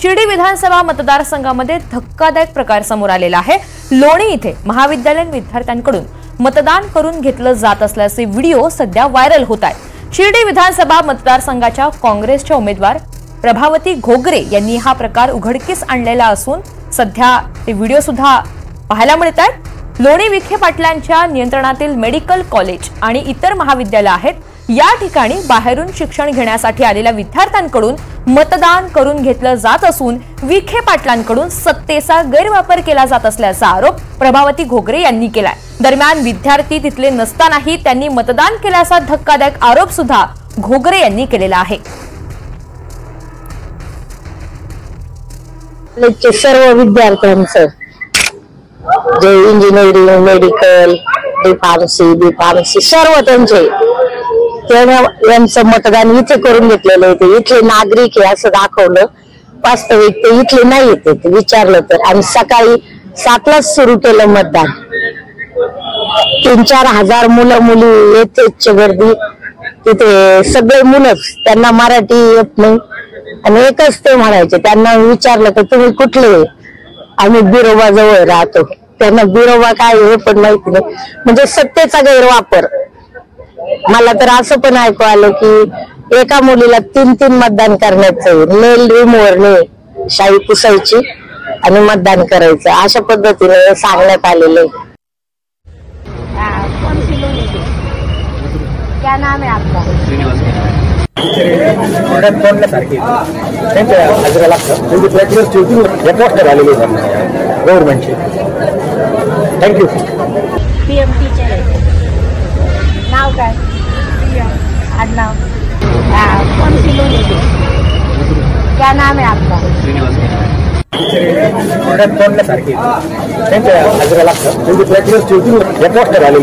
शिर्डी विधानसभा मतदारसंघामध्ये धक्कादायक प्रकार समोर आलेला आहे। लोणी इथे महाविद्यालयीन विद्यार्थ्यांकडून मतदान करून घेतलं जात असल्याचे व्हिडिओ सध्या व्हायरल होत आहेत। शिर्डी विधानसभा मतदारसंघाच्या काँग्रेसच्या उमेदवार प्रभावती घोगरे यांनी हा प्रकार उघडकीस आणलेला असून सध्या ते व्हिडिओ सुद्धा पाहायला मिळत आहेत। लोणी विखे पाटलांच्या नियंत्रणातील मेडिकल कॉलेज आणि इतर महाविद्यालय आहेत, या ठिकाणी बाहेरून शिक्षण घेण्यासाठी आलेल्या विद्यार्थ्यांकडून मतदान करून घेतलं जात असून विखे पाटलांकडून सत्तेचा गैरवापर केला जात असल्याचा आरोप प्रभावती घोगरे यांनी केलाय। दरम्यान विद्यार्थी तिथले नसतानाही त्यांनी मतदान केल्याचा धक्कादायक आरोप सुद्धा घोगरे यांनी केलेला आहे। सर्व विद्यार्थ्यांचं जे इंजिनिअरिंग, मेडिकल, बी फार्मसी सर्व त्यांचे यांचं मतदान इथे करून घेतलेलं आहे। इथले नागरिक आहे असं दाखवलं, वास्तविक ते इथले नाही येते ते विचारलं तर। आणि सकाळी 7लाच सुरू केलं मतदान। 3-4 हजार मुलं मुली येते गर्दी, तिथे सगळे मुलंच, त्यांना मराठी येत नाही आणि एकच ते म्हणायचे। त्यांना विचारलं तर तुम्ही कुठले? आम्ही बिरोबा जवळ राहतो। त्यांना बिरोबा काय हे पण माहिती नाही, म्हणजे सत्तेचा गैरवापर। मला तर असं पण ऐकू आलं की एका मुलीला 3-3 मतदान करण्याचं, नेल रिमूव्हरने शाई पुसायची आणि मतदान करायचं, अशा पद्धतीने सांगण्यात आलेलं आहे। क्या नाम है आपका? गव्हर्नमेंटचे थँक्यू। पीएम टीचर आहे। नाव काय? आडनाव? कौन सी लोनी से? क्या नाम है आपका? त्यांच्या हजरा लागतं, पोस्टर आले।